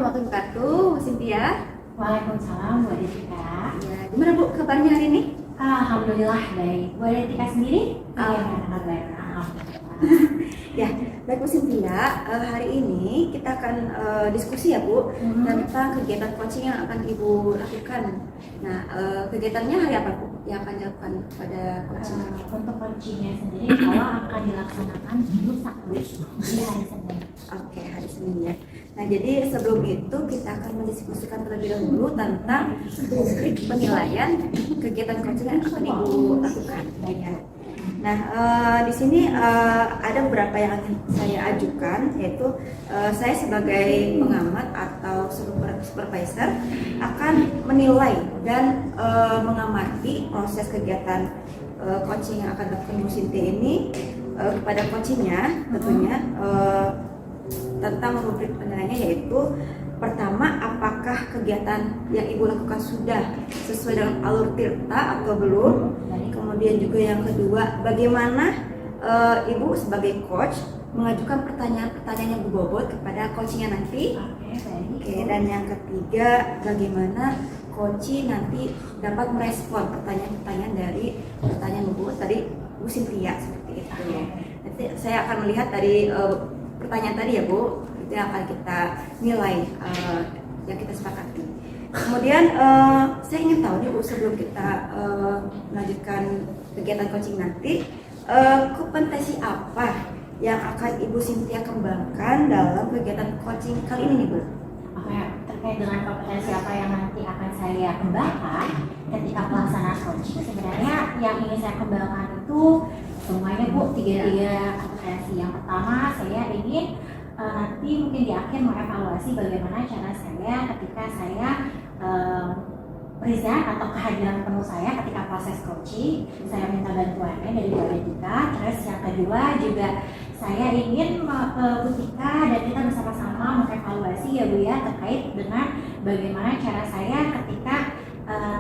warahmatullahi wabarakatuh, Bu Cynthia. Waalaikumsalam Bu Adetika. Ya, gimana Bu kabarnya hari ini? Alhamdulillah baik. Bu Adetika sendiri? Alhamdulillah. Alhamdulillah. Ya, baik Bu Cynthia, hari ini kita akan diskusi ya Bu tentang kegiatan coaching yang akan Ibu lakukan. Nah, kegiatannya hari apa Bu yang akan dilakukan pada coaching? Untuk coachingnya sendiri, kalau akan dilaksanakan lusa di hari Senin. Oke, hari Senin ya. Nah, jadi sebelum itu kita akan mendiskusikan terlebih dahulu tentang rubrik penilaian kegiatan coaching yang akan Ibu lakukan. Ya. Nah, di sini ada beberapa yang akan saya ajukan, yaitu saya sebagai pengamat atau supervisor akan menilai dan mengamati proses kegiatan coaching yang akan dilakukan Bu Cynthia ini kepada coachingnya tentunya. Tentang rubrik penilaiannya yaitu pertama, apakah kegiatan yang Ibu lakukan sudah sesuai dengan alur tirta atau belum. Kemudian juga yang kedua, bagaimana Ibu sebagai coach mengajukan pertanyaan-pertanyaan yang berbobot kepada coachingnya nanti. Oke, dan yang ketiga, bagaimana coach nanti dapat merespon pertanyaan-pertanyaan dari pertanyaan berbobot dari Bu Cynthia seperti itu. Nanti saya akan melihat dari pertanyaan tadi ya Bu, itu yang akan kita nilai yang kita sepakati. Kemudian saya ingin tahu nih Bu, sebelum kita melanjutkan kegiatan coaching nanti, kompetensi apa yang akan Ibu Cynthia kembangkan dalam kegiatan coaching kali ini nih Bu? Oke, terkait dengan kompetensi apa yang nanti akan saya kembangkan ketika pelaksanaan coaching, sebenarnya yang ingin saya kembangkan itu semuanya Bu, tiga kompetensi. Yang pertama, saya ingin nanti mungkin di akhir mengevaluasi bagaimana cara saya ketika saya present atau kehadiran penuh saya ketika proses coaching. Saya minta bantuannya dari Bu Adetika. Terus yang kedua juga saya ingin ke Bu Tika dan kita bersama-sama mengevaluasi ya Bu ya, terkait dengan bagaimana cara saya ketika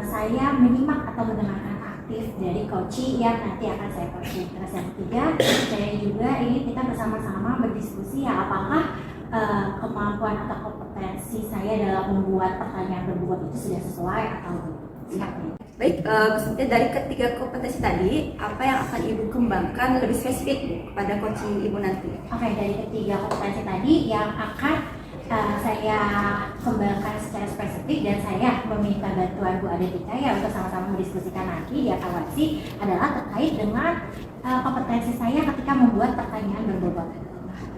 saya menyimak atau mendengarkan dari coaching yang nanti akan saya coaching. Terus yang ketiga, saya juga ingin kita bersama-sama berdiskusi ya apakah kemampuan atau kompetensi saya dalam membuat pertanyaan berbobot itu sudah sesuai atau tidak. Baik, maksudnya dari ketiga kompetensi tadi, apa yang akan Ibu kembangkan lebih spesifik Bu, kepada coaching Ibu nanti? Oke, dari ketiga kompetensi tadi yang akan saya kembangkan secara spesifik dan saya meminta bantuan Bu Adetika ya untuk sama-sama mendiskusikan nanti dievaluasi adalah terkait dengan kompetensi saya ketika membuat pertanyaan berbobot.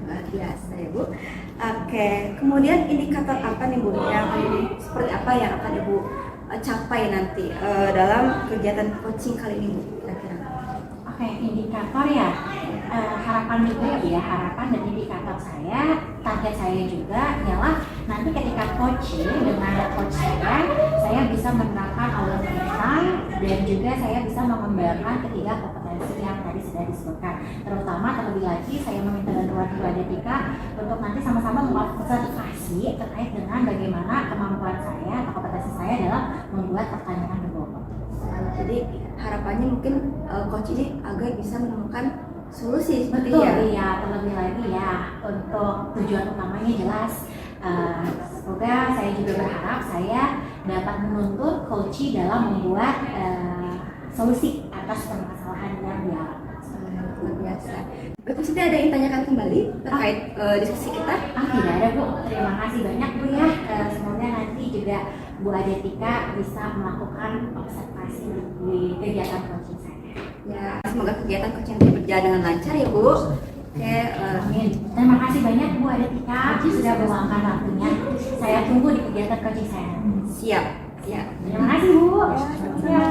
Luar biasa ya Bu. Oke, kemudian indikator apa nih Bu yang seperti apa yang akan Ibu capai nanti dalam kegiatan coaching kali ini Bu? Kira-kira. Oke, indikator ya. Harapan juga ya, harapan dan indikator saya, target saya juga ialah nanti ketika coaching dengan coach saya bisa menerapkan alur design dan juga saya bisa mengembangkan ketiga kompetensi yang tadi sudah disebutkan. Terutama terlebih lagi saya meminta bantuan Bu Adetika untuk nanti sama-sama mengobservasi terkait dengan bagaimana kemampuan saya atau kompetensi saya dalam membuat pertanyaan berbobot. Jadi harapannya mungkin coach ini agar bisa menemukan solusi seperti betul, ya. Iya, terlebih lagi ya untuk tujuan utamanya jelas. Semoga saya juga berharap saya dapat menuntut coach dalam membuat solusi atas permasalahan yang dialami. Luar biasa. Bu Cynthia, ada yang tanyakan kembali terkait diskusi kita? Tidak ada Bu, terima kasih banyak Bu ya. Semoga nanti juga Bu Adetika bisa melakukan observasi di kegiatan coaching saya. Ya, semoga kegiatan coaching nanti berjalan dengan lancar ya Bu. Oke, amin. Terima kasih banyak Bu Adetika sudah meluangkan waktunya. Saya tunggu di kegiatan coaching saya. Siap. Ya. Terima kasih Bu. Ya.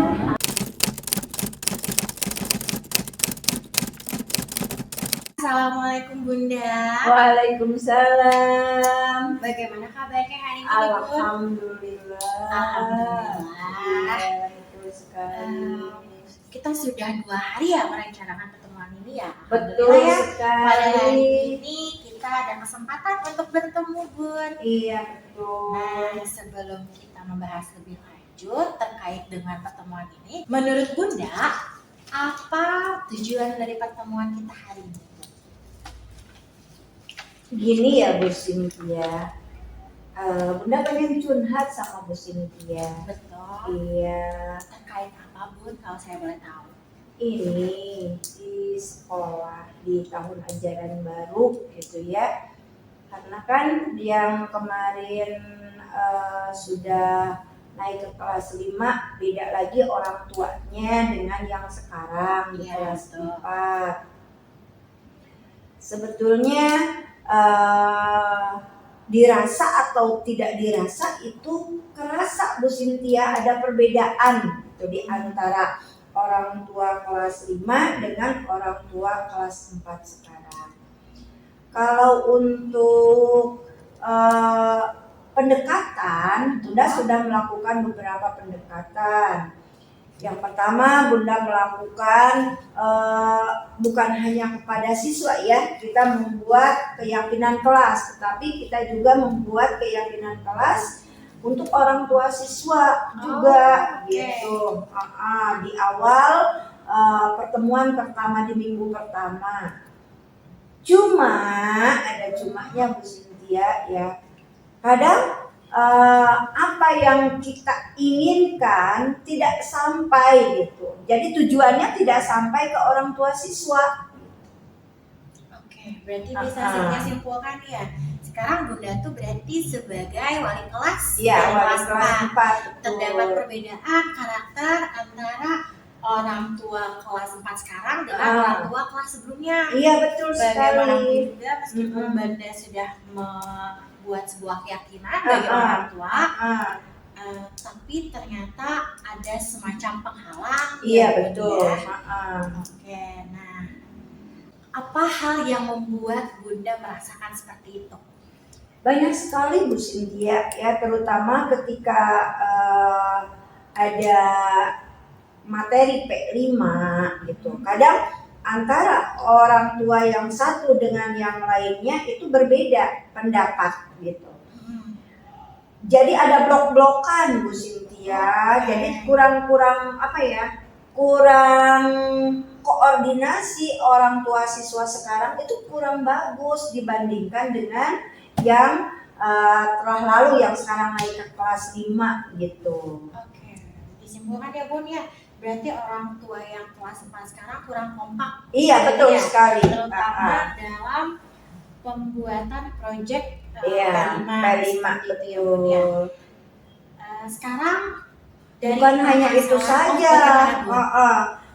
Assalamualaikum Bunda. Waalaikumsalam. Bagaimana kabarnya hari ini, Bu? Alhamdulillah. Alhamdulillah. Betul sekali. Kita sudah 2 hari ya merencanakan pertemuan ini ya. Betul Alhamdulillah ya. sekali. Pada hari ini kita ada kesempatan untuk bertemu Bun. Iya betul. Nah, sebelum kita membahas lebih lanjut terkait dengan pertemuan ini, menurut Bunda, apa tujuan dari pertemuan kita hari ini? Gini ya Bu Cynthia, Bunda pengen curhat sama Bu Cynthia. Betul. Iya, Terkait apa Bun kalau saya boleh tahu? ini di sekolah di tahun ajaran baru gitu ya. Karena kan yang kemarin sudah naik ke kelas 5 beda lagi orang tuanya dengan yang sekarang di Iya, kelas betul. 4. Sebetulnya dirasa atau tidak dirasa itu kerasa Bu Cynthia ada perbedaan gitu di antara orang tua kelas 5 dengan orang tua kelas 4 sekarang. Kalau untuk pendekatan, Bunda sudah melakukan beberapa pendekatan. Yang pertama, Bunda melakukan bukan hanya kepada siswa ya, kita membuat keyakinan kelas, tetapi kita juga membuat keyakinan kelas untuk orang tua siswa juga, gitu. Di awal pertemuan pertama di minggu pertama. Cuma ada cumanya Bu Cynthia ya. Kadang apa yang kita inginkan tidak sampai gitu. Jadi tujuannya tidak sampai ke orang tua siswa. Oke, berarti bisa saya simpulkan ya. Sekarang Bunda tuh berarti sebagai wali kelas Iya, dari wali kelas kelas 4. 4. Terdapat perbedaan karakter antara orang tua kelas 4 sekarang dengan orang tua kelas sebelumnya. Iya, betul Bagaimana sekali. Bunda meskipun Bunda sudah membuat sebuah keyakinan bagi orang tua, tapi ternyata ada semacam penghalang. Iya, ya, betul. Bunda. Oke, nah apa hal yang membuat Bunda merasakan seperti itu? Banyak sekali Bu Cynthia ya, terutama ketika ada materi P5 gitu. Kadang antara orang tua yang satu dengan yang lainnya itu berbeda pendapat gitu. Jadi ada blok-blokan Bu Cynthia. Jadi kurang apa ya? Kurang koordinasi orang tua siswa sekarang itu kurang bagus dibandingkan dengan yang telah lalu yang sekarang naik ke kelas 5 gitu. Oke, disimpulkan ya Bun ya. Berarti orang tua yang kelas 4 sekarang kurang kompak. Iya, betul ya, sekali. terutama dalam pembuatan proyek Iya, P5 seperti itu ya Bun ya. betul. Sekarang dari Bukan hanya itu masalah- saja. bagaimana, Bun?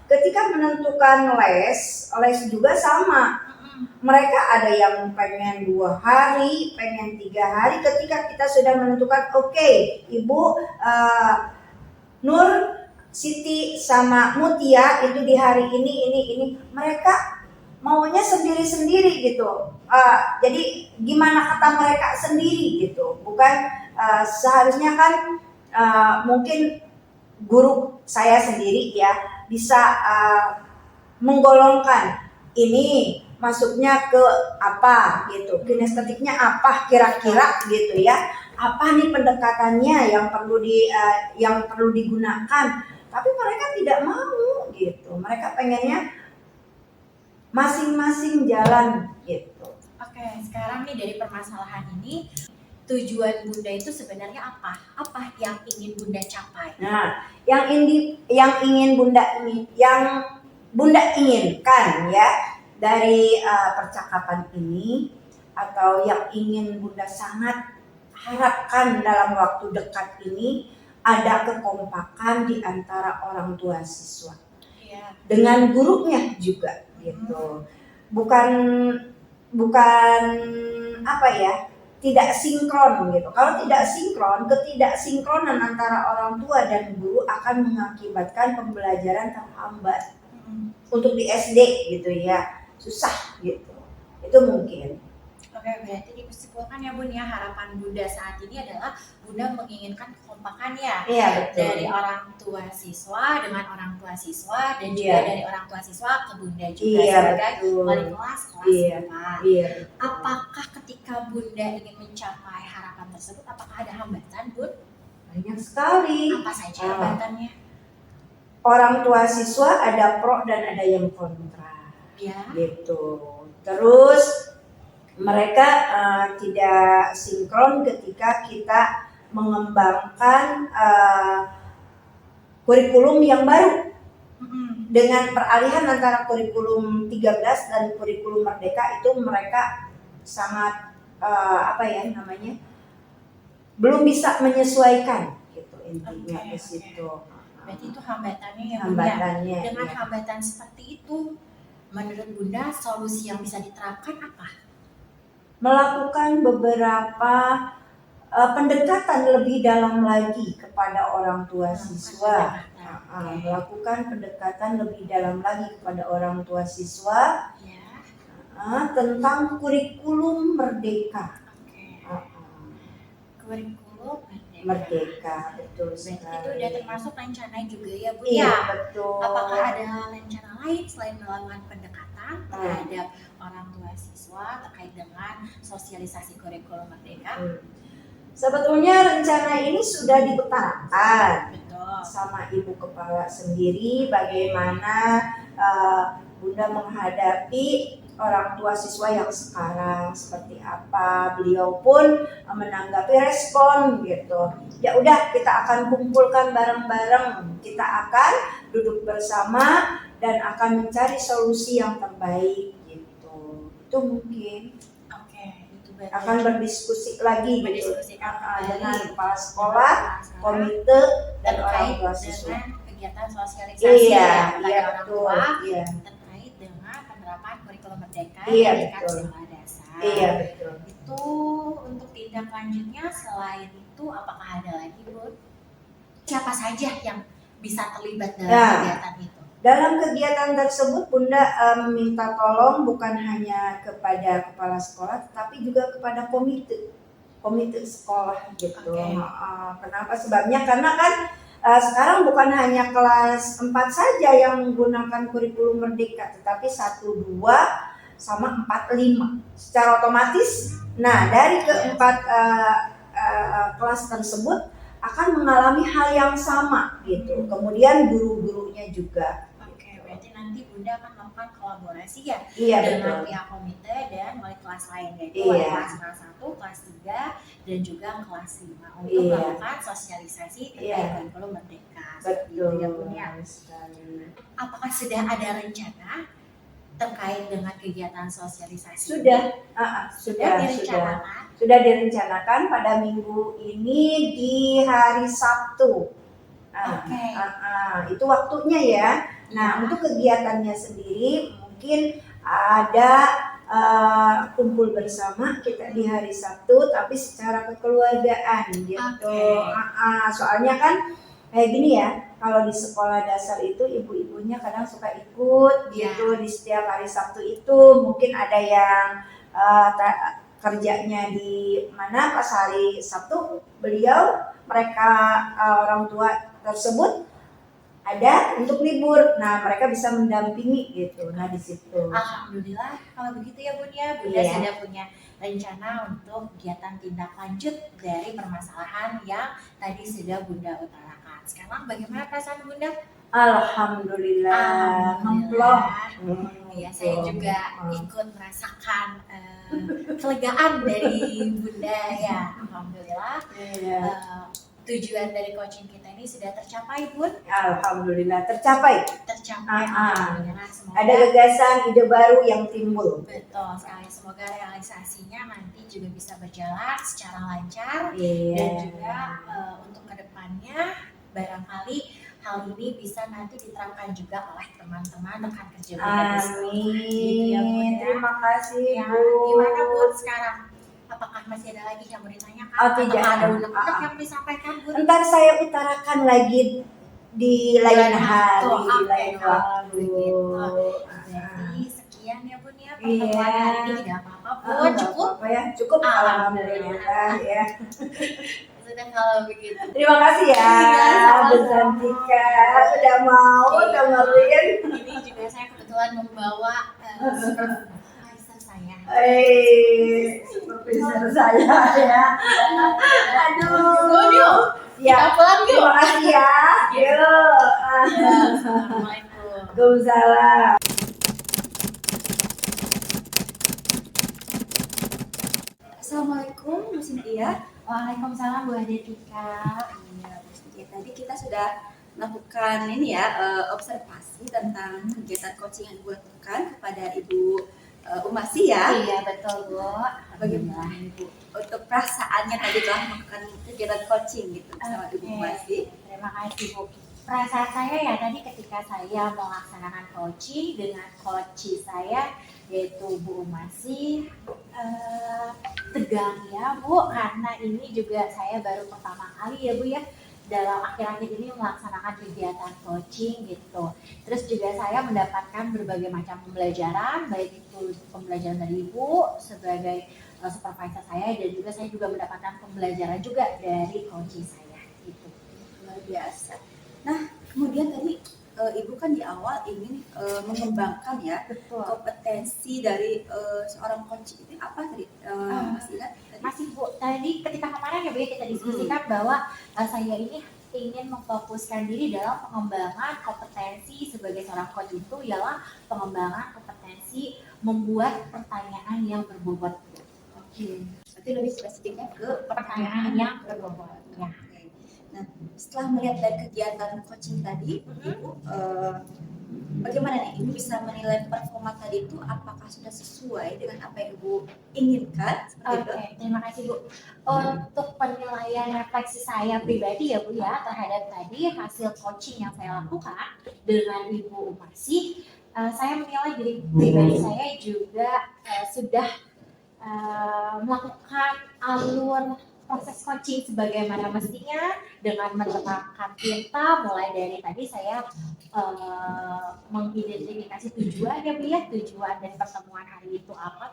Ketika menentukan les juga sama. Mereka ada yang pengen 2 hari, pengen 3 hari. Ketika kita sudah menentukan, oke, Ibu Nur, Siti sama Mutia itu di hari ini. Mereka maunya sendiri-sendiri gitu. Jadi gimana kata mereka sendiri gitu. Bukan seharusnya kan mungkin guru saya sendiri ya bisa menggolongkan ini masuknya ke apa gitu, kinestetiknya apa kira-kira gitu ya, apa nih pendekatannya yang perlu digunakan. Tapi mereka tidak mau gitu, mereka pengennya masing-masing jalan gitu. Oke, sekarang nih dari permasalahan ini tujuan Bunda itu sebenarnya apa? Apa yang ingin Bunda capai? Nah, yang ingin Bunda inginkan ya dari percakapan ini, atau yang ingin Bunda sangat harapkan dalam waktu dekat ini, ada kekompakan di antara orang tua siswa dengan gurunya juga gitu. Bukan apa ya, tidak sinkron gitu. Kalau tidak sinkron, ketidaksinkronan antara orang tua dan guru akan mengakibatkan pembelajaran terhambat. Untuk di SD gitu ya, susah gitu. Itu mungkin. Oke, berarti disimpulkan ya Bun ya, harapan Bunda saat ini adalah Bunda menginginkan kekompakan ya. Iya, betul. Dari orang tua siswa dengan orang tua siswa dan juga dari orang tua siswa ke Bunda juga sebagai wali kelas 4. Iya. Apakah ketika Bunda ingin mencapai harapan tersebut, apakah ada hambatan Bun? Banyak sekali. Apa saja hambatannya? Orang tua siswa ada pro dan ada yang kontra. Ya. Gitu. Terus mereka tidak sinkron ketika kita mengembangkan kurikulum yang baru. Dengan peralihan antara kurikulum 13 dan kurikulum Merdeka itu mereka sangat belum bisa menyesuaikan gitu intinya ke situ. Berarti itu hambatannya ya Bunda. Hambatannya. Dengan Ya. hambatan seperti itu, menurut Bunda solusi yang bisa diterapkan apa? Melakukan beberapa pendekatan lebih dalam lagi kepada orang tua siswa. Melakukan pendekatan lebih dalam lagi kepada orang tua siswa Ya. tentang kurikulum Merdeka. Oke. Kurikulum Merdeka, betul Berarti sekali. itu udah termasuk rencana juga ya Bu Iya, ya? betul. Apakah ada rencana lain selain melakukan pendekatan terhadap orang tua siswa terkait dengan sosialisasi kurikulum Merdeka? Sebetulnya rencana ini sudah diutarakan Betul. sama Ibu Kepala sendiri bagaimana Bunda menghadapi orang tua siswa yang sekarang seperti apa. Beliau pun menanggapi respon gitu. Ya udah, kita akan kumpulkan bareng-bareng. Kita akan duduk bersama dan akan mencari solusi yang terbaik gitu. Itu mungkin Oke, itu berarti akan berdiskusi lagi gitu mendiskusikan dengan kembali kepala sekolah, komite dan orang terkait tua siswa. dengan kegiatan sosialisasi Iya, kepada iya orang betul. tua Iya. terkait dengan penerapan kurikulum Merdeka Iya, di tingkat betul. sekolah dasar. Iya betul. Itu untuk tindak lanjutnya selain itu apakah ada lagi Bu? Siapa saja yang bisa terlibat dalam Ya. kegiatan itu? Dalam kegiatan tersebut Bunda meminta tolong bukan hanya kepada kepala sekolah tetapi juga kepada komite sekolah gitu. Oke. Kenapa sebabnya? Karena kan sekarang bukan hanya kelas 4 saja yang menggunakan kurikulum Merdeka, tetapi 1, 2 sama 4, 5. Secara otomatis, nah dari keempat kelas tersebut akan mengalami hal yang sama gitu. Kemudian guru-gurunya juga. Oke, berarti nanti Bunda akan melakukan kolaborasi ya Iya dengan betul. pihak komite dan wali kelas lain, yaitu Iya. wali kelas 1, kelas 3, dan juga kelas 5 untuk Iya. melakukan sosialisasi terkait Iya. kurikulum Merdeka. Seperti itu Betul ya Bun ya. sekali. Apakah sudah ada rencana terkait dengan kegiatan sosialisasi? Sudah, Sudah sudah direncanakan? sudah direncanakan pada minggu ini di hari Sabtu. Oke. Itu waktunya ya. Nah, untuk kegiatannya sendiri mungkin ada kumpul bersama kita di hari Sabtu, tapi secara kekeluargaan gitu. Oke. Soalnya kan kayak gini ya, kalau di sekolah dasar itu ibu-ibunya kadang suka ikut gitu di setiap hari Sabtu itu. Mungkin ada yang kerjanya di mana pas hari Sabtu, mereka orang tua tersebut ada untuk libur. Nah, mereka bisa mendampingi gitu. Nah, di situ. Alhamdulillah kalau begitu ya Bun ya. Bunda Iya. sudah punya rencana untuk kegiatan tindak lanjut dari permasalahan yang tadi sudah Bunda utarakan. Sekarang bagaimana perasaan Bunda? Alhamdulillah. Ngeplong. Ya, saya juga ikut merasakan kelegaan dari Bunda ya. Alhamdulillah. Iya. Tujuan dari coaching kita ini sudah tercapai Bun. Alhamdulillah tercapai. Alhamdulillah. Semoga Ada gagasan ide baru yang timbul. betul sekali. Semoga realisasinya nanti juga bisa berjalan secara lancar. Iya. Dan juga untuk kedepannya barangkali hal ini bisa nanti diterapkan juga oleh teman-teman rekan kerja Bunda di sekolah. Gitu ya, Bun, Amin. ya. Terima kasih, Ya, Bu. gimana Bun sekarang? Apakah masih ada lagi yang mau ditanyakan? Oh, tidak. Atau ada unek-unek yang mau disampaikan Bun? Ntar saya utarakan lagi di lain hari, waktu. di Oke, lain kalau waktu. begitu. Jadi sekian ya Bun ya pertemuan Iya. hari ini, tidak apa-apa Bun, cukup. Apa ya? Cukup. Alhamdulillah. Alhamdulillah ya. Sudah kalau begitu. Terima kasih ya, Iya, sama-sama. Bu Santika. Udah mau dengerin. Ini juga saya kebetulan membawa supervisor saya. Supervisor saya ya. Aduh. Bun, yuk. Ya. Kita pulang yuk. Terima kasih ya. Yuk. Assalamualaikum. Waalaikumsalam. Assalamualaikum Bu Cynthia. Waalaikumsalam Bu Adetika. Iya, Bu Cynthia. Tadi kita sudah melakukan ini ya, observasi tentang kegiatan coaching yang Ibu lakukan kepada Ibu Umasi ya. Iya betul Bu. Bagaimana Ibu untuk perasaannya tadi telah melakukan kegiatan coaching gitu sama Ibu Umasi? Terima kasih Bu. Perasaan saya ya tadi ketika saya melaksanakan coaching dengan coach saya yaitu Bu Umasi, tegang ya Bu, karena ini juga saya baru pertama kali ya Bu ya dalam akhir-akhir ini melaksanakan kegiatan coaching gitu. Terus juga saya mendapatkan berbagai macam pembelajaran, baik itu pembelajaran dari Ibu sebagai supervisor saya, dan juga saya juga mendapatkan pembelajaran juga dari coaching saya gitu. Luar biasa. Nah, kemudian tadi Ibu kan di awal ingin mengembangkan ya Betul. kompetensi dari seorang coach itu apa tadi? Masih ingat? Tadi? Masih Bu, tadi ketika kemarin ya Bu ya kita diskusikan bahwa saya ini ingin memfokuskan diri dalam pengembangan kompetensi sebagai seorang coach itu ialah pengembangan kompetensi membuat pertanyaan yang berbobot. Oke. Berarti lebih spesifiknya ke Pertanyaan yang berbobot. Ya. Oke. Nah, setelah melihat dari kegiatan coaching tadi, Ibu bagaimana nih Ibu bisa menilai performa tadi itu apakah sudah sesuai dengan apa yang Ibu inginkan? Seperti itu. Oke, terima kasih Bu. Untuk penilaian refleksi saya pribadi ya Bu ya terhadap tadi hasil coaching yang saya lakukan dengan Ibu Umasi, saya menilai diri pribadi saya juga sudah melakukan alur proses coaching sebagaimana mestinya dengan menerapkan kita mulai dari tadi saya mengidentifikasi tujuan ya Bu ya, tujuan dari pertemuan hari itu apa,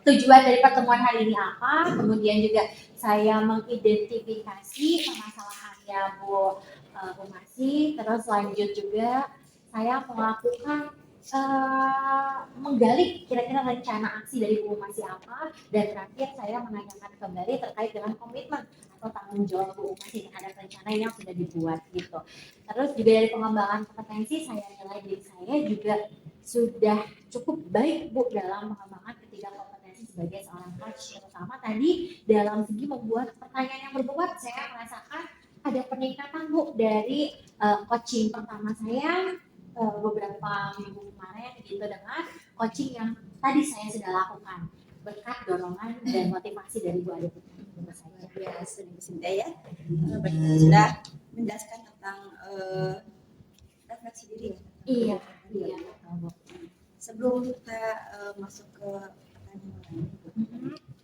tujuan dari pertemuan hari ini apa, kemudian juga saya mengidentifikasi permasalahannya Bu Umasi, terus lanjut juga saya melakukan menggali kira-kira rencana aksi dari Bu Umasi apa, dan terakhir saya menanyakan kembali terkait dengan komitmen atau tanggung jawab Bu Umasi terhadap rencana yang sudah dibuat gitu. Terus juga dari pengembangan kompetensi saya nilai diri saya juga sudah cukup baik Bu dalam mengembangkan ketiga kompetensi sebagai seorang coach, terutama tadi dalam segi membuat pertanyaan yang berbobot. Saya merasakan ada peningkatan Bu dari coaching pertama saya beberapa minggu kemarin gitu dengan coaching yang tadi saya sudah lakukan berkat dorongan dan motivasi dari Bu Ade. Luar biasa nih Bu Cynthia ya. Berarti sudah menjelaskan tentang refleksi diri. Iya, iya. Sebelum kita masuk ke pertanyaan,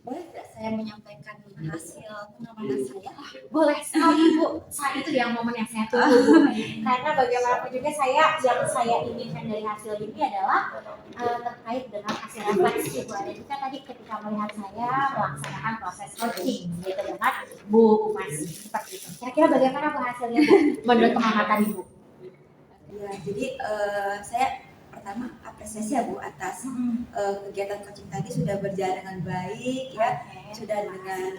boleh tidak saya menyampaikan hasil pengamatan saya? Boleh sekali Bu, saat itu yang momen yang saya tunggu Bu. Karena bagaimanapun juga yang saya inginkan dari hasil ini adalah terkait dengan hasil refleksi Bu Ade. Itu kan tadi ketika melihat saya melaksanakan proses coaching gitu dengan Bu Umasi seperti itu. Kira-kira bagaimana Bu hasilnya Bu menurut pengamatan Ibu? Ya, jadi saya pertama apresiasi ya Bu atas kegiatan coaching tadi sudah berjalan dengan baik ya, sudah dengan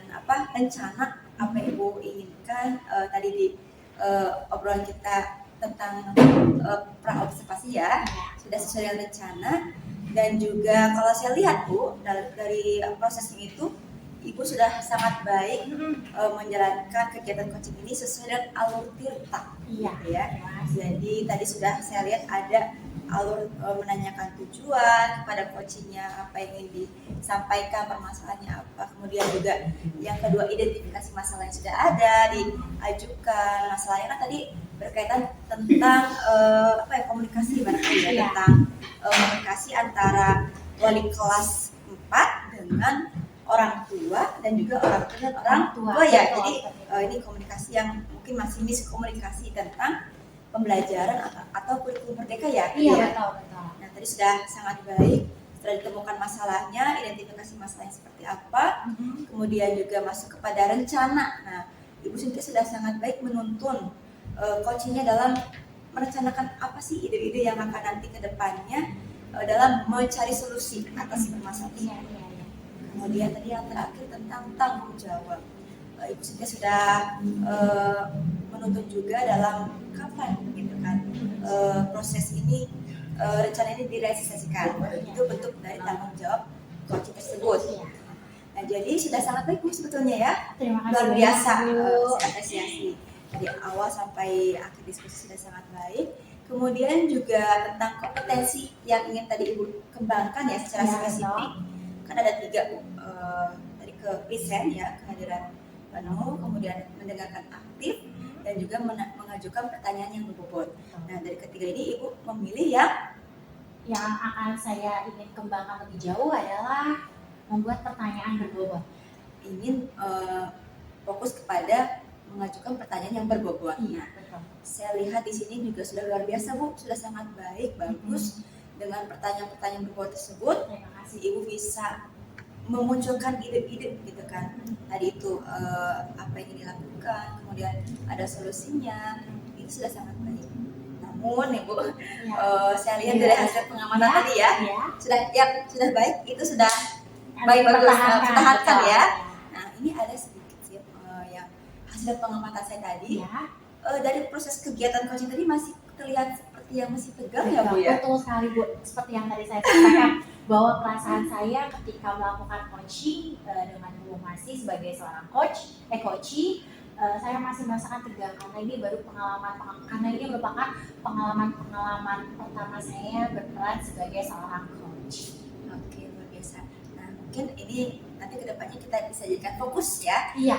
rencana apa yang Ibu inginkan tadi di obrolan kita tentang pra-observasi ya, sudah sesuai dengan rencana. Dan juga kalau saya lihat Bu dari prosesnya itu Ibu sudah sangat baik menjalankan kegiatan coaching ini sesuai dengan alur tirta. Iya. Gitu ya. Jadi tadi sudah saya lihat ada alur menanyakan tujuan kepada coachingnya, apa yang ingin disampaikan, permasalahannya apa. Kemudian juga yang kedua identifikasi masalah yang sudah ada, diajukan masalahnya kan tadi berkaitan tentang komunikasi barangkali ya, tentang komunikasi antara wali kelas 4 dengan orang tua dan juga orang tua ya. Jadi ini komunikasi yang mungkin masih miskomunikasi tentang pembelajaran atau kurikulum merdeka ya. Iya, betul. Nah tadi sudah sangat baik, setelah ditemukan masalahnya, identifikasi masalahnya seperti apa, kemudian juga masuk kepada rencana. Nah Ibu Cynthia sudah sangat baik menuntun coachingnya dalam merencanakan apa sih ide-ide yang akan nanti ke depannya dalam mencari solusi atas permasalahan. Kemudian tadi yang terakhir tentang tanggung jawab, Ibu Cynthia sudah menuntun juga dalam kapan gitu kan proses ini rencana ini direalisasikan. Itu bentuk dari tanggung jawab coaching tersebut. Nah Nah, jadi sudah sangat baik Bu sebetulnya ya. Terima kasih Luar banyak, biasa, Bu. saya apresiasi. Dari awal sampai akhir diskusi sudah sangat baik. Kemudian juga tentang kompetensi yang ingin tadi Ibu kembangkan ya secara Ya, spesifik. Kan ada 3 Bu. Tadi ke present ya, kehadiran penuh, kemudian mendengarkan aktif, dan juga mengajukan pertanyaan yang berbobot. Nah, dari ketiga ini Ibu memilih yang akan saya ingin kembangkan lebih jauh adalah membuat pertanyaan berbobot. ingin fokus kepada mengajukan pertanyaan yang berbobot. Nah, Betul. saya lihat di sini juga sudah luar biasa Bu, sudah sangat baik, bagus. Dengan pertanyaan-pertanyaan berbobot tersebut, Terima kasih. Ibu bisa memunculkan ide-ide gitu kan. Tadi itu apa yang ingin dilakukan, kemudian ada solusinya, itu sudah sangat baik. Namun Ibu, saya lihat dari hasil pengamatan tadi ya, sudah baik, itu sudah baik, bagus, pertahankan ya. Nah, ini ada sedikit sih yang hasil pengamatan saya tadi. Ya. Dari proses kegiatan coaching tadi masih terlihat seperti yang masih tegang ya Bu ya. Betul sekali Bu, seperti yang tadi saya sampaikan bahwa perasaan saya ketika melakukan coaching dengan Bu Masih sebagai seorang coaching, saya masih merasakan tegang karena ini baru karena ini merupakan pengalaman pertama saya berperan sebagai seorang coach. Oke, luar biasa. Nah, mungkin ini nanti kedepannya kita bisa jadikan fokus ya. Iya.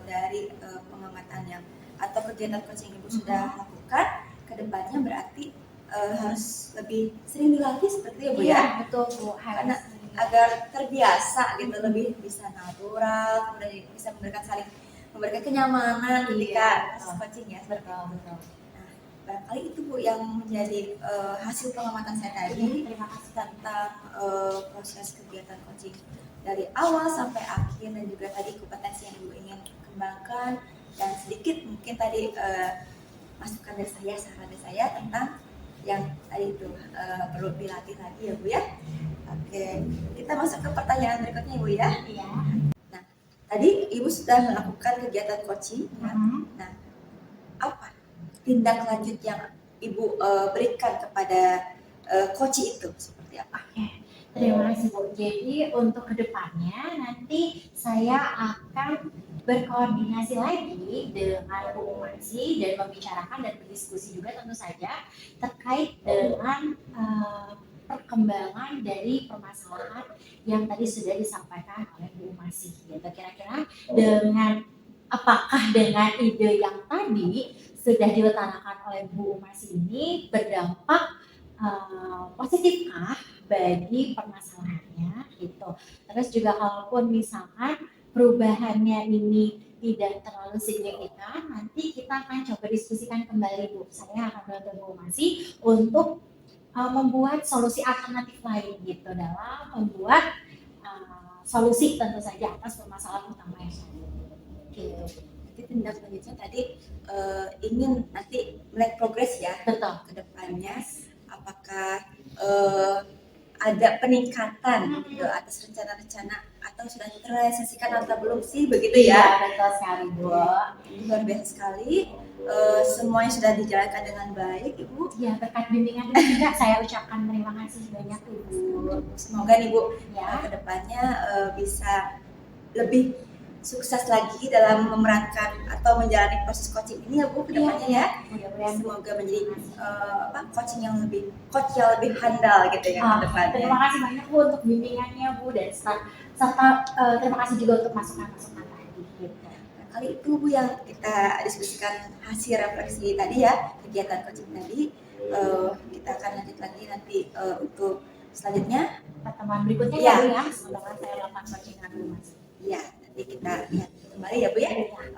Dari pengamatan yang atau kegiatan coaching Ibu sudah lakukan, kedepannya berarti harus lebih sering dilatih seperti itu ya Bu ya. Iya, betul Bu. Karena agar terbiasa gitu, lebih bisa natural, kemudian bisa memberikan kenyamanan ketika coaching ya. Betul. Nah, barangkali itu Bu yang menjadi hasil pengamatan saya tadi. Terima kasih. Tentang proses kegiatan coaching dari awal sampai akhir, dan juga tadi kompetensi yang Ibu ingin kembangkan, dan sedikit mungkin tadi masukan dari saya, saran dari saya tentang yang tadi itu perlu dilatih lagi ya Bu ya. Oke, kita masuk ke pertanyaan berikutnya Bu ya. Iya. Nah, tadi Ibu sudah melakukan kegiatan coaching ya. Nah, apa tindak lanjut yang Ibu berikan kepada coach itu seperti apa? Terima kasih Bu. Jadi untuk kedepannya nanti saya akan berkoordinasi lagi dengan Bu Masih dan membicarakan dan berdiskusi juga tentu saja terkait dengan perkembangan dari permasalahan yang tadi sudah disampaikan oleh Bu Masih. Gitu. Kira-kira apakah dengan ide yang tadi sudah diutarakan oleh Bu Masih ini berdampak positifkah bagi permasalahannya gitu. Terus juga kalaupun misalkan perubahannya ini tidak terlalu signifikan, nanti kita akan coba diskusikan kembali Bu. Saya akan bantu Bu Masih untuk membuat solusi alternatif lain gitu dalam membuat solusi tentu saja atas permasalahan utama yang ada. Gitu. Jadi tindak lanjutnya tadi ingin nanti melihat progres ya. Betul. Ke depannya apakah ada peningkatan gitu, atas rencana-rencana atau sudah terrealisasikan atau belum sih begitu ya. Iya, betul sekali Bu. Luar biasa sekali. Semuanya sudah dijalankan dengan baik Ibu. Ya, berkat bimbingan ini juga saya ucapkan terima kasih banyak Ibu. Semoga nih Bu Ya. ke depannya bisa lebih sukses lagi dalam memerankan atau menjalani proses coaching ini ya Bu ke depannya ya. Mudah-mudahan Bu. Semoga menjadi coach yang lebih handal gitu ya ke depannya. Terima kasih banyak Bu untuk bimbingannya Bu, dan serta terima kasih juga untuk masukan-masukan tadi gitu. Kali itu Bu yang kita diskusikan hasil refleksi tadi ya, kegiatan coaching tadi. Kita akan lanjut lagi nanti untuk selanjutnya. Pertemuan berikutnya Ya. ya Bu ya. Semoga saya melakukan coaching dengan Bu Mas. Ya, nanti kita lihat kembali ya Bu ya.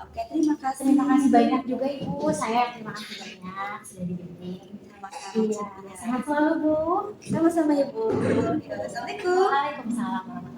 Oke, terima kasih. Terima kasih banyak juga Ibu. Saya terima kasih banyak sudah dibimbing. Terima kasih. Iya. Sehat selalu Bu. Sama-sama ya Bu. Assalamualaikum. Waalaikumsalam warahmatullahi wabarakatuh.